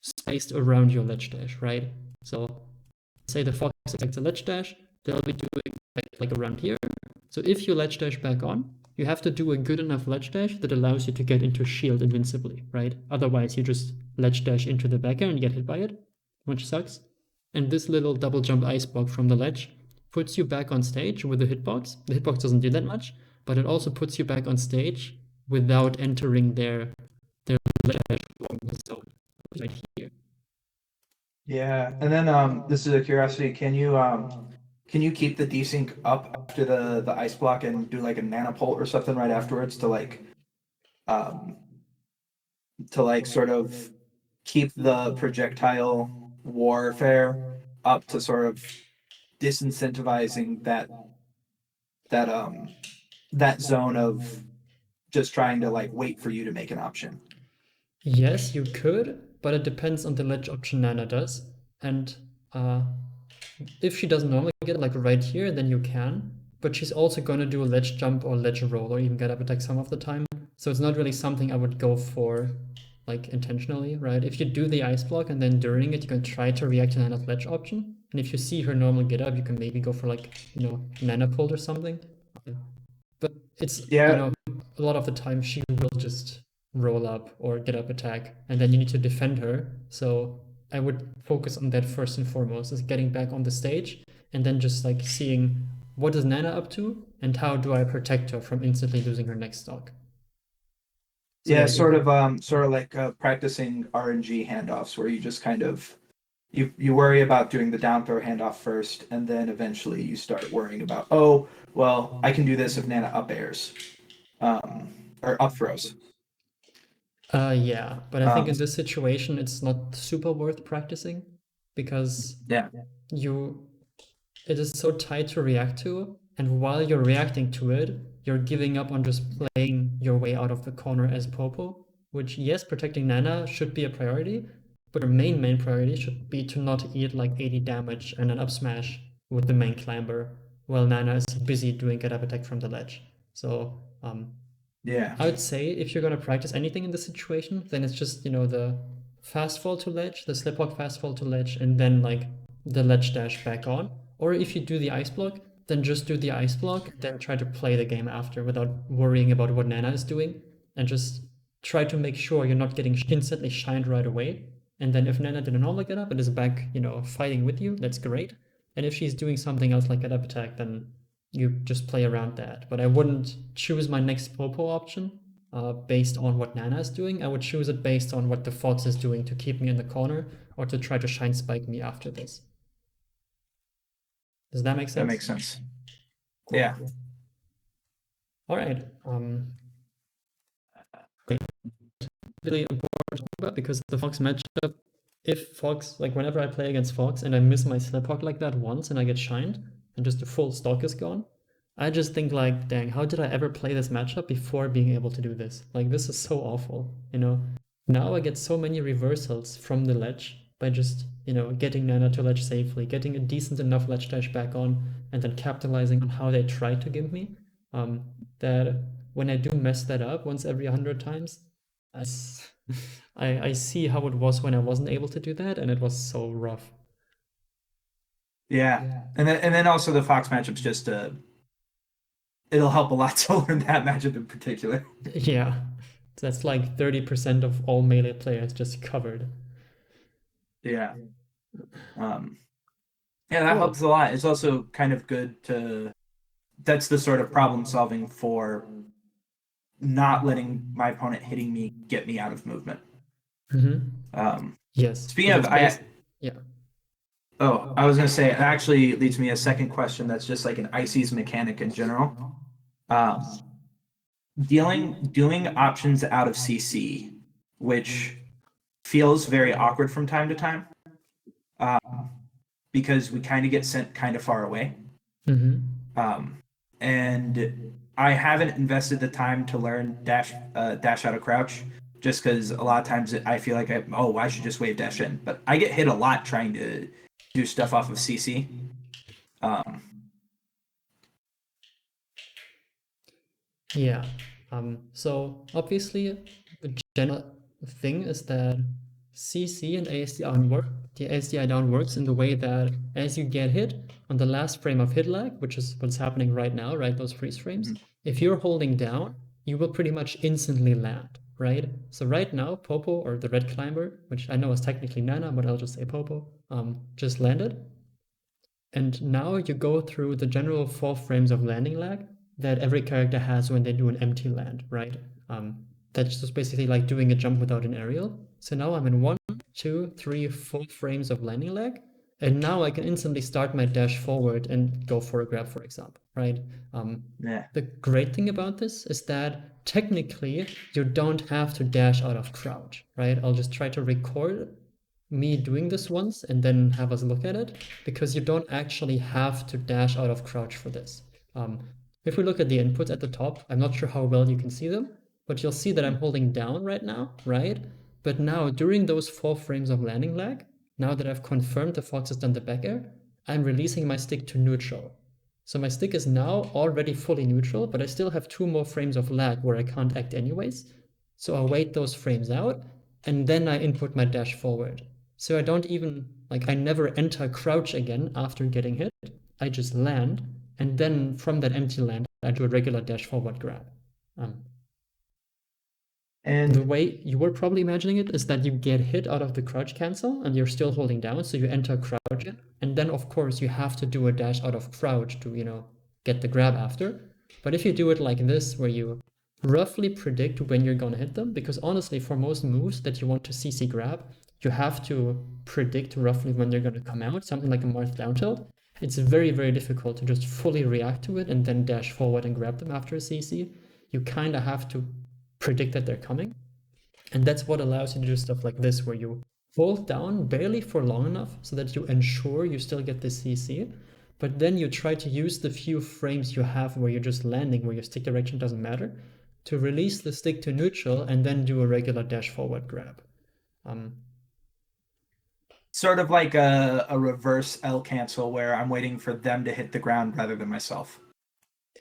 spaced around your ledge dash, right? So say the fox attacks a ledge dash, they'll be doing like around here. So if you ledge dash back on, you have to do a good enough ledge dash that allows you to get into shield invincibly, right? Otherwise, you just ledge dash into the back air and get hit by it, which sucks. And this little double jump ice block from the ledge puts you back on stage with the hitbox. The hitbox doesn't do that much, but it also puts you back on stage without entering their ledge dash zone right here. Yeah. And then this is a curiosity. Can you keep the desync up after the ice block and do like a nanopult or something right afterwards um to like sort of keep the projectile warfare up to sort of disincentivizing that that zone of just trying to like wait for you to make an option. Yes, you could, but it depends on the ledge option Nana does. And uh, if she doesn't normally get it, like right here, then you can. But she's also going to do a ledge jump or ledge roll or even get up attack some of the time. So it's not really something I would go for like intentionally, right? If you do the ice block and then during it, you can try to react to Nana's ledge option. And if you see her normally get up, you can maybe go for like, Nana pulled or something. But it's, Yeah. a lot of the time she will just roll up or get up attack, and then you need to defend her. So I would focus on that first and foremost, is getting back on the stage, and then just like seeing what is Nana up to, and how do I protect her from instantly losing her next stock. So Yeah, yeah, sort of like practicing RNG handoffs where you just kind of you worry about doing the down throw handoff first, and then eventually you start worrying about, oh, well, I can do this if Nana up airs, or up throws. yeah, but I think Um, in this situation it's not super worth practicing because yeah, you it is so tight to react to, and while you're reacting to it, you're giving up on just playing your way out of the corner as Popo, which, yes, protecting Nana should be a priority, but your main priority should be to not eat like 80 damage and an up smash with the main climber while Nana is busy doing get up attack from the ledge. So yeah, I would say if you're gonna practice anything in this situation, then it's just, the fast fall to ledge, the slip walk fast fall to ledge, and then like the ledge dash back on. Or if you do the ice block, then just do the ice block, then try to play the game after without worrying about what Nana is doing, and just try to make sure you're not getting instantly shined right away. And then if Nana did a normal get up and is back, fighting with you, that's great. And if she's doing something else like get up attack, then you just play around that. But I wouldn't choose my next Popo option based on what Nana is doing. I would choose it based on what the Fox is doing to keep me in the corner or to try to shine spike me after this. Does that make sense? that makes sense. Cool. Yeah. All right. Really important to talk about because the Fox matchup, if Fox, like whenever I play against Fox and I miss my slip hog like that once and I get shined and just the full stock is gone, I just think like, dang, how did I ever play this matchup before being able to do this? Like this is so awful, Now I get so many reversals from the ledge by just, getting Nana to ledge safely, getting a decent enough ledge dash back on, and then capitalizing on how they try to give me. That when I do mess that up once every 100 times, I see how it was when I wasn't able to do that, and it was so rough. Yeah. And then also the Fox matchup's just it'll help a lot to learn that matchup in particular. Yeah, that's like 30% of all melee players just covered. Yeah. Um, yeah, that Cool. helps a lot. It's also kind of good to, that's the sort of problem solving for not letting my opponent hitting me get me out of movement. Mm-hmm. Um, Yes, speaking because of, it's based. Yeah. I was gonna say, it actually leads me to a second question that's just like an IC's mechanic in general. Um, doing options out of CC, which feels very awkward from time to time, because we kind of get sent kind of far away. Mm-hmm. Um, and I haven't invested the time to learn dash out of crouch, just because a lot of times I feel like I should just wave dash in, but I get hit a lot trying to do stuff off of CC. Um, Yeah. So obviously, the general thing is that CC and ASDI down work. The ASDI down works in the way that as you get hit on the last frame of hit lag, which is what's happening right now, right? Those freeze frames. If you're holding down, you will pretty much instantly land, right? So right now, Popo or the red climber, which I know is technically Nana, but I'll just say Popo, just landed. And now you go through the general 4 frames of landing lag that every character has when they do an empty land, right? That's just basically like doing a jump without an aerial. So now I'm in 1, 2, 3, 4 frames of landing lag, and now I can instantly start my dash forward and go for a grab, for example, right? yeah. The great thing about this is that technically you don't have to dash out of crouch, right? I'll just try to record me doing this once and then have us look at it, because you don't actually have to dash out of crouch for this. If we look at the inputs at the top, I'm not sure how well you can see them, but you'll see that I'm holding down right now, right? But now during those 4 frames of landing lag, now that I've confirmed the fox has done the back air, I'm releasing my stick to neutral. So my stick is now already fully neutral, but I still have 2 more frames of lag where I can't act anyways. So I'll wait those frames out, and then I input my dash forward. So I don't even, like, I never enter crouch again after getting hit. I just land, and then from that empty land, I do a regular dash forward grab. The And way you were probably imagining it is that you get hit out of the crouch cancel and you're still holding down, so you enter crouch, and then of course you have to do a dash out of crouch to, get the grab after. But if you do it like this, where you roughly predict when you're gonna hit them, because honestly, for most moves that you want to CC grab, you have to predict roughly when they're gonna come out, something like a Marth down tilt. It's very, very difficult to just fully react to it and then dash forward and grab them after a CC. You kind of have to predict that they're coming. And that's what allows you to do stuff like this, where you hold down barely for long enough so that you ensure you still get the CC, but then you try to use the few frames you have where you're just landing, where your stick direction doesn't matter, to release the stick to neutral and then do a regular dash forward grab. sort of like a reverse L cancel where I'm waiting for them to hit the ground rather than myself.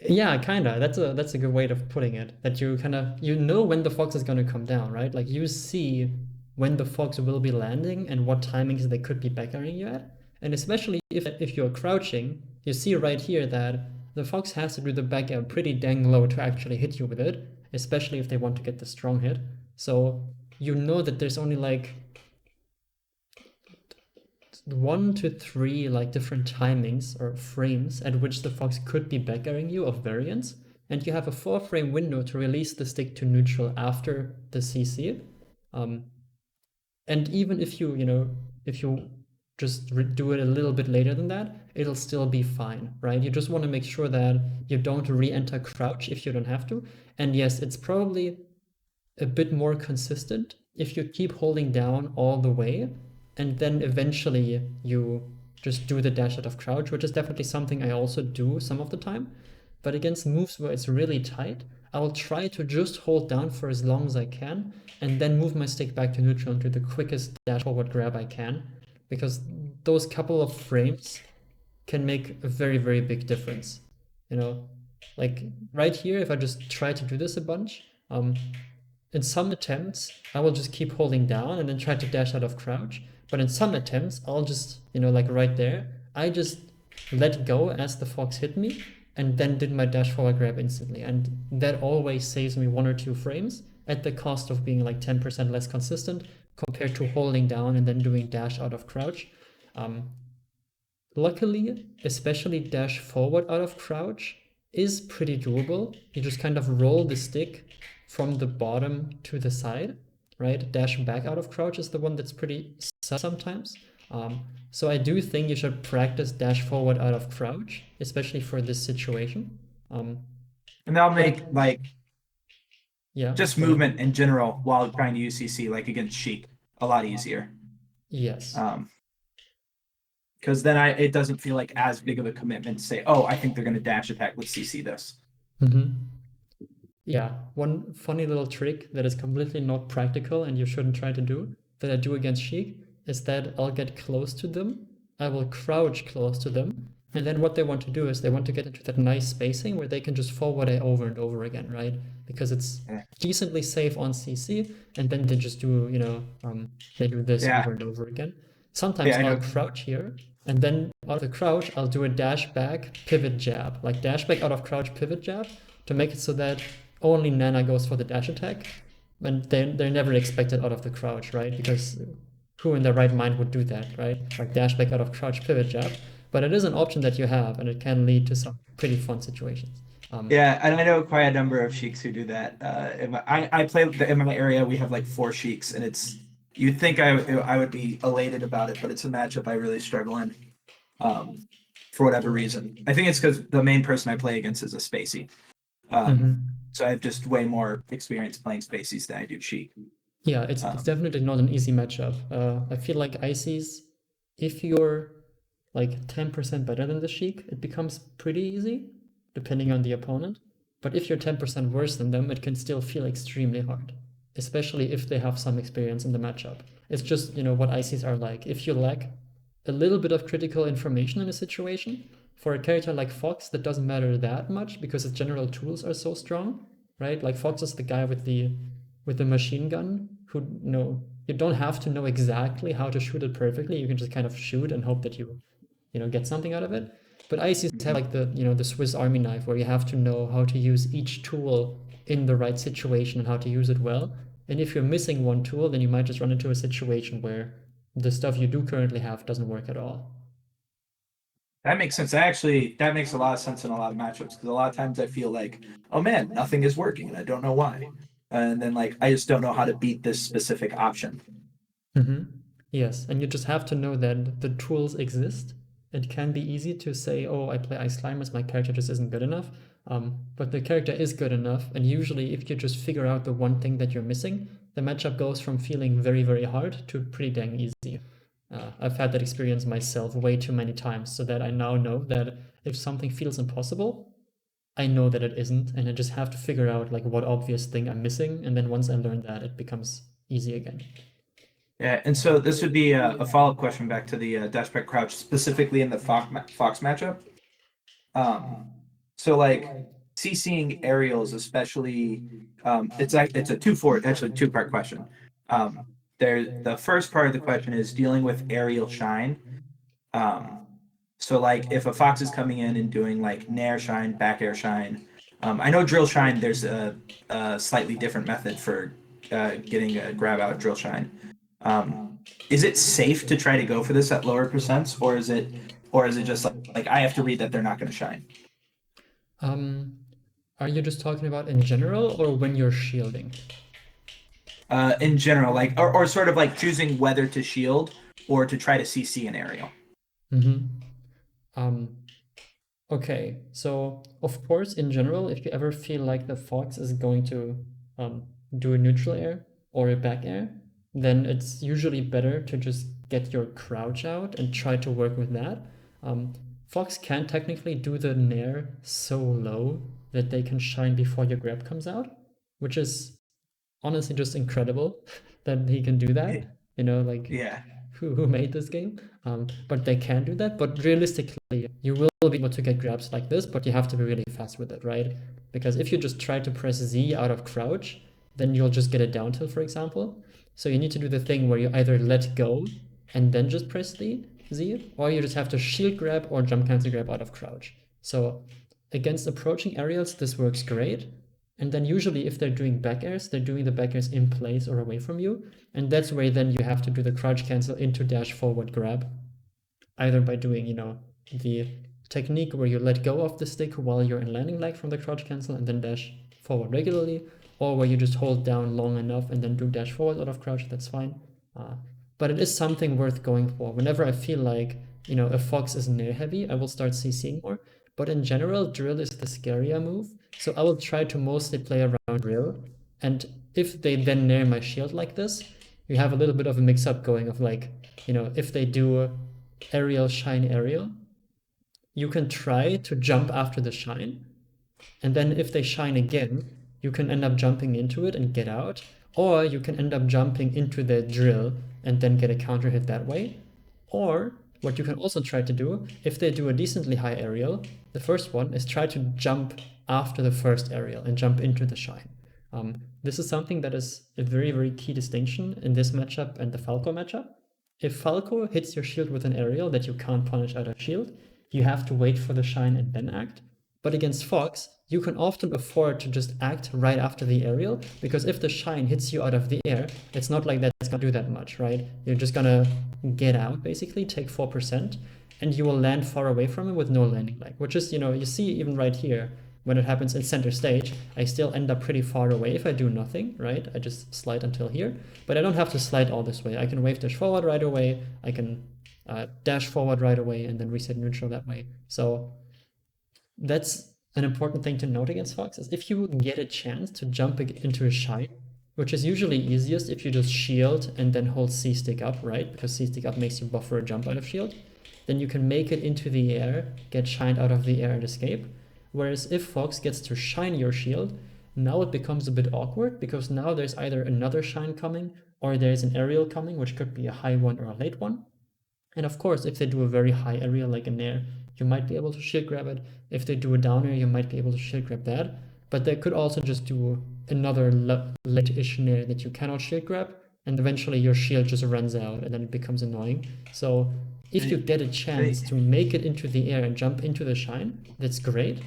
Yeah, kinda. That's a good way of putting it. That you kind of when the fox is gonna come down, right? Like you see when the fox will be landing and what timings they could be backering you at. And especially if you're crouching, you see right here that the fox has to do the back air pretty dang low to actually hit you with it, especially if they want to get the strong hit. So you know that there's only like 1 to 3 like different timings or frames at which the fox could be backairing you of variance, and you have a 4 frame window to release the stick to neutral after the CC. And even if you just do it a little bit later than that, it'll still be fine, right? You just want to make sure that you don't re-enter crouch if you don't have to. And yes, it's probably a bit more consistent if you keep holding down all the way and then eventually you just do the dash out of crouch, which is definitely something I also do some of the time. But against moves where it's really tight, I will try to just hold down for as long as I can and then move my stick back to neutral and do the quickest dash forward grab I can, because those couple of frames can make a very, very big difference. Like right here, if I just try to do this a bunch, in some attempts, I will just keep holding down and then try to dash out of crouch. But in some attempts, I'll just, like right there, I just let go as the fox hit me, and then did my dash forward grab instantly. And that always saves me 1 or 2 frames at the cost of being like 10% less consistent compared to holding down and then doing dash out of crouch. Um, Luckily, especially dash forward out of crouch is pretty doable. You just kind of roll the stick from the bottom to the side, right? Dash back out of crouch is the one that's pretty sometimes. So I do think you should practice dash forward out of crouch, especially for this situation. And that'll make like Yeah, just go ahead. movement in general while trying to use CC, like against Sheik, a lot easier. Yes. Because then it doesn't feel like as big of a commitment to say, oh, I think they're going to dash attack. Let's CC this. Yeah, one funny little trick that is completely not practical and you shouldn't try to do, that I do against Sheik, is that I'll get close to them, I will crouch close to them, and then what they want to do is they want to get into that nice spacing where they can just forward it over and over again, right? Because it's decently safe on CC, and then they just do, they do this Yeah. over and over again. Sometimes Yeah, I I'll know. crouch here, and then out of the crouch, I'll do a dash back pivot jab, like dash back out of crouch pivot jab, to make it so that only Nana goes for the dash attack, and they're never expected out of the crouch, right? Because who in their right mind would do that, right? Like dash back out of crouch pivot jab. But it is an option that you have, and it can lead to some pretty fun situations. Yeah, and I know quite a number of Sheiks who do that. I play in my area. We have like 4 Sheiks, and it's you'd think I would be elated about it, but it's a matchup I really struggle in. For whatever reason, I think it's because the main person I play against is a Spacey. So I have just way more experience playing Spaceys than I do Sheik. Yeah, it's definitely not an easy matchup. I feel like Ices, if you're like 10% better than the Sheik, it becomes pretty easy, depending on the opponent. But if you're 10% worse than them, it can still feel extremely hard, especially if they have some experience in the matchup. It's just, what Ices are like. If you lack a little bit of critical information in a situation, for a character like Fox, that doesn't matter that much because his general tools are so strong, right? Like Fox is the guy with the machine gun who you don't have to know exactly how to shoot it perfectly. You can just kind of shoot and hope that you get something out of it. But ICs have like the Swiss Army knife where you have to know how to use each tool in the right situation and how to use it well. And if you're missing one tool, then you might just run into a situation where the stuff you do currently have doesn't work at all. That makes sense. That makes a lot of sense in a lot of matchups because a lot of times I feel like, oh man, nothing is working and I don't know why. And then like I just don't know how to beat this specific option. Yes, and you just have to know that the tools exist. It can be easy to say, oh, I play Ice Climbers, my character just isn't good enough. But the character is good enough, and usually if you just figure out the one thing that you're missing, the matchup goes from feeling very, very hard to pretty dang easy. I've had that experience myself way too many times, so that I now know that if something feels impossible, I know that it isn't, and I just have to figure out like what obvious thing I'm missing, and then once I learn that, it becomes easy again. Yeah, and so this would be a follow-up question back to the dash back crouch, specifically in the Fox matchup. So like CCing aerials, especially, it's a two-part question. The first part of the question is dealing with aerial shine. So like if a fox is coming in and doing like nair shine, back air shine, I know drill shine. There's a slightly different method for getting a grab out drill shine. Is it safe to try to go for this at lower percents, or is it just like I have to read that they're not going to shine? Are you just talking about in general or when you're shielding? In general, like or sort of like choosing whether to shield or to try to CC an aerial. Okay, so of course, in general, if you ever feel like the fox is going to do a neutral air or a back air, then it's usually better to just get your crouch out and try to work with that. Fox can technically do the nair so low that they can shine before your grab comes out, which is honestly just incredible that he can do that. Like Yeah. who made this game. But they can do that. But realistically, you will be able to get grabs like this, but you have to be really fast with it, right? Because if you just try to press Z out of crouch, then you'll just get a down tilt, for example. So you need to do the thing where you either let go and then just press Z, or you just have to shield grab or jump cancel grab out of crouch. So against approaching aerials, this works great. And then usually if they're doing back airs, they're doing the back airs in place or away from you. And that's where then you have to do the crouch cancel into dash forward grab, either by doing, the technique where you let go of the stick while you're in landing leg from the crouch cancel and then dash forward regularly, or where you just hold down long enough and then do dash forward out of crouch, that's fine. But it is something worth going for. Whenever I feel like, a fox is nair heavy, I will start CCing more. But in general, drill is the scarier move. So I will try to mostly play around drill. And if they then nair my shield like this, you have a little bit of a mix up going of like, if they do aerial, shine, aerial, you can try to jump after the shine. And then if they shine again, you can end up jumping into it and get out. Or you can end up jumping into the drill and then get a counter hit that way. Or what you can also try to do, if they do a decently high aerial, the first one is try to jump after the first aerial and jump into the shine. This is something that is a very, very key distinction in this matchup and the Falco matchup. If Falco hits your shield with an aerial that you can't punish out of shield, you have to wait for the shine and then act. But against Fox, you can often afford to just act right after the aerial, because if the shine hits you out of the air, it's not like that's gonna do that much, right? You're just gonna get out, basically, take 4%, and you will land far away from it with no landing leg, which is, you see even right here, when it happens in center stage, I still end up pretty far away if I do nothing, right? I just slide until here, but I don't have to slide all this way. I can wave dash forward right away, I can dash forward right away, and then reset neutral that way. So that's an important thing to note against Fox, is if you get a chance to jump into a shine, which is usually easiest if you just shield and then hold C stick up, right? Because C stick up makes you buffer a jump out of shield. Then you can make it into the air, get shined out of the air and escape. Whereas if Fox gets to shine your shield, now it becomes a bit awkward, because now there's either another shine coming or there's an aerial coming, which could be a high one or a late one. And of course, if they do a very high aerial like a nair, you might be able to shield grab it. If they do a down air, you might be able to shield grab that. But they could also just do another late-ish nair that you cannot shield grab, and eventually your shield just runs out and then it becomes annoying. So if you get a chance to make it into the air and jump into the shine, that's great.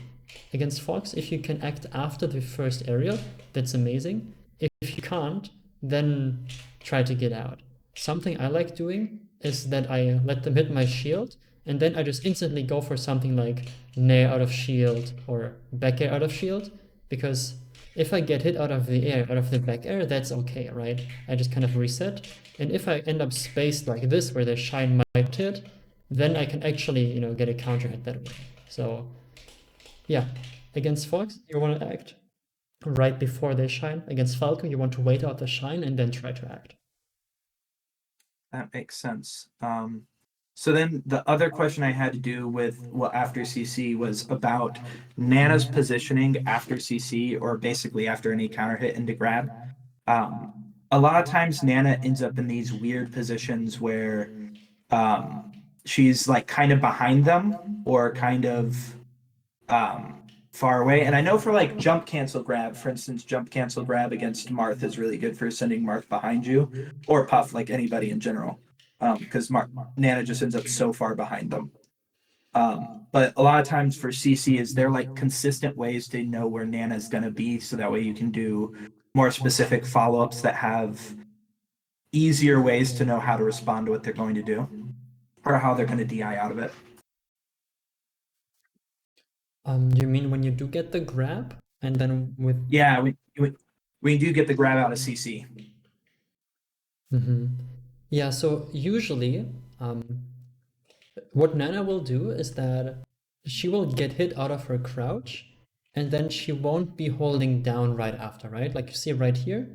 Against Fox, if you can act after the first aerial, that's amazing. If you can't, then try to get out. Something I like doing is that I let them hit my shield, and then I just instantly go for something like nair out of shield or back air out of shield, because if I get hit out of the air, out of the back air, that's okay, right? I just kind of reset. And if I end up spaced like this, where the shine might hit, then I can actually, get a counter hit that way. So yeah, against Fox, you want to act right before they shine. Against Falco, you want to wait out the shine and then try to act. That makes sense. So then the other question I had to do with after CC was about Nana's positioning after CC, or basically after any counter hit into grab. A lot of times Nana ends up in these weird positions where she's like kind of behind them or kind of far away. And I know for like jump cancel grab, for instance, jump cancel grab against Marth is really good for sending Marth behind you, or Puff, like anybody in general, because Nana just ends up so far behind them. But a lot of times for CC is there like consistent ways to know where Nana's going to be, so that way you can do more specific follow-ups that have easier ways to know how to respond to what they're going to do, or how they're going to DI out of it. You mean when you do get the grab, and then with... Yeah, we do get the grab out of CC. Yeah, so usually what Nana will do is that she will get hit out of her crouch, and then she won't be holding down right after, right? Like you see right here,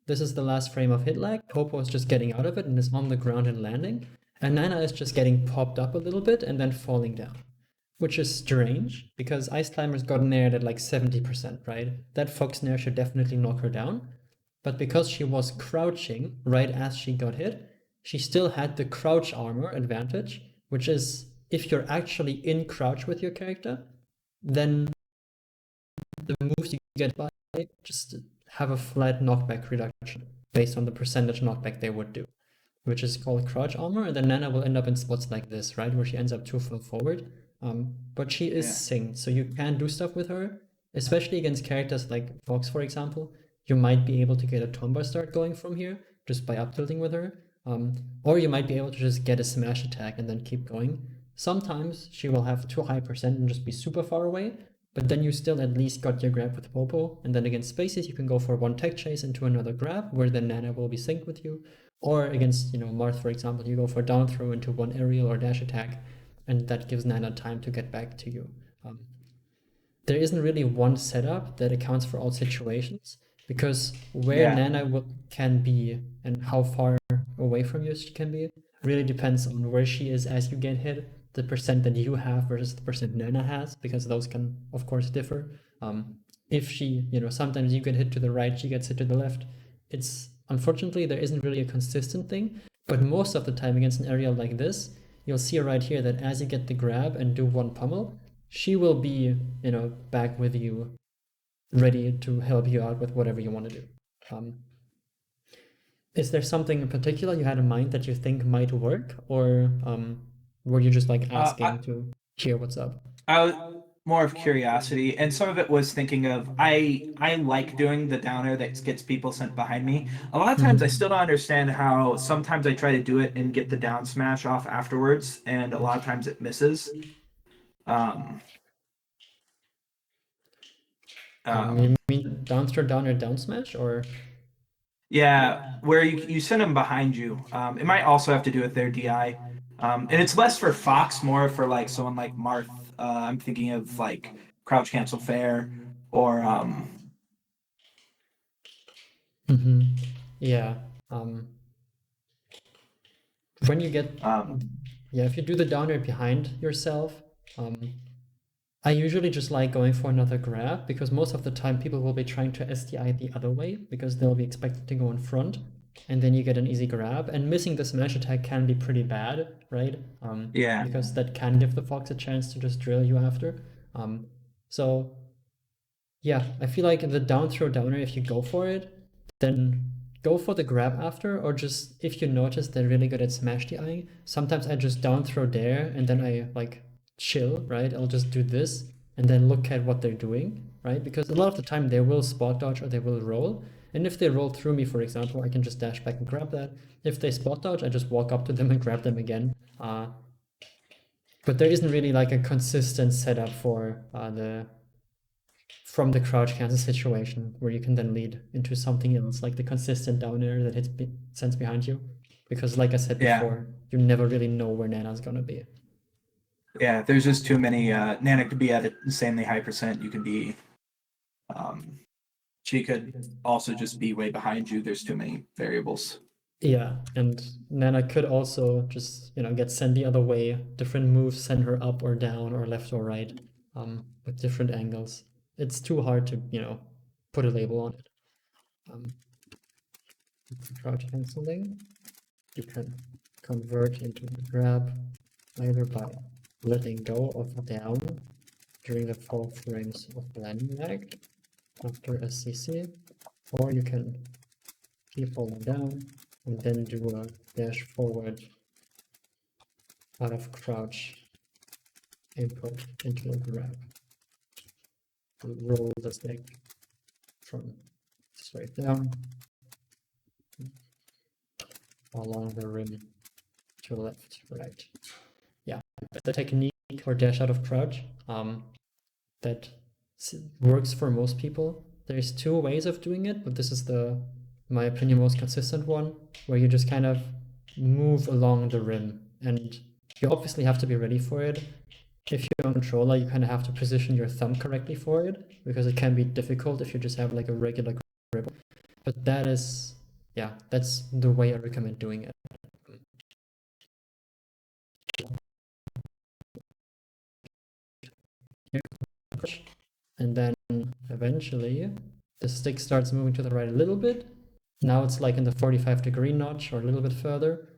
this is the last frame of hit lag. Popo is just getting out of it and is on the ground and landing, and Nana is just getting popped up a little bit and then falling down. Which is strange, because Ice Climber's got naired at like 70%, right? That Fox nair should definitely knock her down. But because she was crouching right as she got hit, she still had the crouch armor advantage, which is if you're actually in crouch with your character, then the moves you get by just have a flat knockback reduction based on the percentage knockback they would do, which is called crouch armor. And then Nana will end up in spots like this, right? Where she ends up too far forward. But she is Yeah. synced, so you can do stuff with her, especially against characters like Fox, for example. You might be able to get a Tomba start going from here just by up tilting with her. Or you might be able to just get a smash attack and then keep going. Sometimes she will have too high percent and just be super far away, but then you still at least got your grab with Popo, and then against spaces you can go for one tech chase into another grab, where then Nana will be synced with you. Or against, Marth, for example, you go for down throw into one aerial or dash attack, and that gives Nana time to get back to you. There isn't really one setup that accounts for all situations, because where Yeah. Nana can be and how far away from you she can be really depends on where she is as you get hit, the percent that you have versus the percent Nana has, because those can of course differ. If she, sometimes you get hit to the right, she gets hit to the left. It's unfortunately there isn't really a consistent thing, but most of the time against an aerial like this, you'll see right here that as you get the grab and do one pummel, she will be, back with you, ready to help you out with whatever you want to do. Is there something in particular you had in mind that you think might work, or were you just like asking to hear what's up? I was more of curiosity, and some of it was thinking of I like doing the downer that gets people sent behind me. A lot of times I still don't understand how sometimes I try to do it and get the down smash off afterwards, and a lot of times it misses. Um, You mean down throw down or down smash, or yeah, where you send them behind you. It might also have to do with their DI. And it's less for Fox, more for like someone like Marth. I'm thinking of like Crouch Cancel Fair or yeah, when you get um, yeah, if you do the downer behind yourself, I usually just like going for another grab, because most of the time people will be trying to SDI the other way because they'll be expected to go in front, and then you get an easy grab. And missing the smash attack can be pretty bad, right? yeah, Because that can give the Fox a chance to just drill you after. So yeah, I feel like the down throw downer, if you go for it, then go for the grab after, or just if you notice they're really good at smash DIing, sometimes I just down throw there and then I like chill, right? I'll just do this and then look at what they're doing, right? Because a lot of the time they will spot dodge or they will roll. And if they roll through me, for example, I can just dash back and grab that. If they spot dodge, I just walk up to them and grab them again. But there isn't really like a consistent setup for from the crouch cancel situation where you can then lead into something else, like the consistent down air that sends behind you. Because like I said yeah, before, you never really know where Nana's gonna be. yeah. There's just too many. Nana could be at an insanely high percent. You could be. Um, she could also just be way behind you. There's too many variables. Yeah, and Nana could also just, get sent the other way. Different moves send her up or down or left or right, with different angles. It's too hard to, put a label on it. Crouch canceling, you can convert into a grab either by letting go of down during the 4 frames of landing lag after a CC, or you can keep holding down and then do a dash forward out of crouch input into a grab. Roll the stick from straight down along the rim to left, right. Yeah, the technique or dash out of crouch that works for most people. There's 2 ways of doing it, but this is in my opinion, most consistent one, where you just kind of move along the rim, and you obviously have to be ready for it. If you're on controller, you kind of have to position your thumb correctly for it, because it can be difficult if you just have like a regular grip. But that's the way I recommend doing it. And then eventually the stick starts moving to the right a little bit. Now it's like in the 45-degree notch or a little bit further.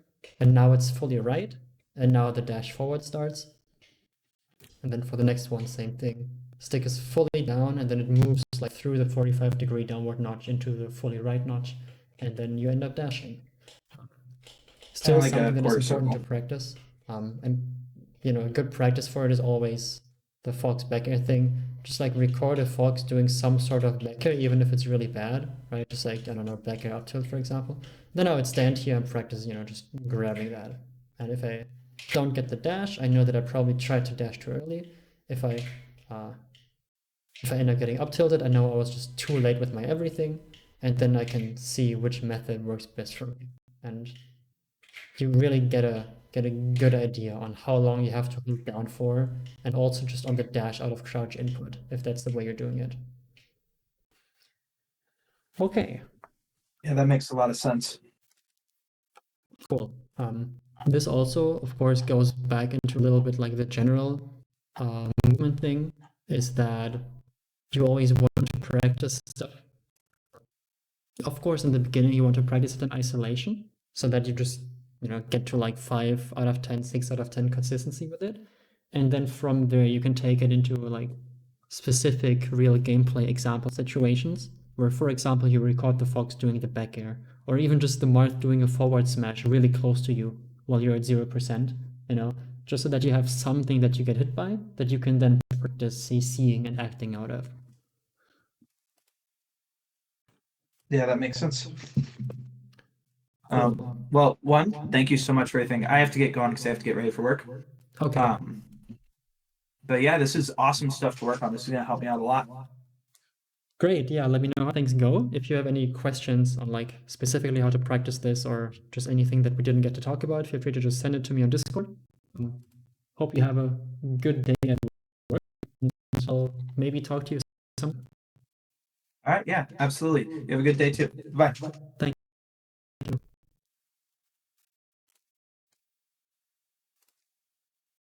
And now it's fully right. And now the dash forward starts. And then for the next one, same thing. Stick is fully down, and then it moves like through the 45-degree downward notch into the fully right notch. And then you end up dashing. Still Like a something that is quarter important to circle. practice. And you know, a good practice for it is always the fox back air thing. Just like record a fox doing some sort of back air, even if it's really bad, right? Just like, I don't know, back air up tilt, for example. Then I would stand here and practice, you know, just grabbing that. And if I don't get the dash, I know that I probably tried to dash too early. If I end up getting up tilted, I know I was just too late with my everything, and then I can see which method works best for me. And you really get a good idea on how long you have to hold down for, and also just on the dash out of crouch input, if that's the way you're doing it. Okay, Yeah, that makes a lot of sense. cool. This also, of course, goes back into a little bit like the general movement thing, is that you always want to practice stuff. Of course, in the beginning, you want to practice it in isolation so that you just, you know, get to like 5 out of 10, 6 out of 10 consistency with it. And then from there, you can take it into like specific real gameplay example situations where, for example, you record the fox doing the back air, or even just the Marth doing a forward smash really close to you while you're at 0%, you know, just so that you have something that you get hit by that you can then practice seeing and acting out of. Yeah, that makes sense. Cool. Well, one, thank you so much for everything. I have to get going because I have to get ready for work. Okay. But yeah, this is awesome stuff to work on. This is gonna help me out a lot. Great. Yeah, let me know how things go. If you have any questions on like specifically how to practice this or just anything that we didn't get to talk about, feel free to just send it to me on Discord. Hope you have a good day at work. I'll maybe talk to you soon. All right, yeah, absolutely. You have a good day too. Bye. Thank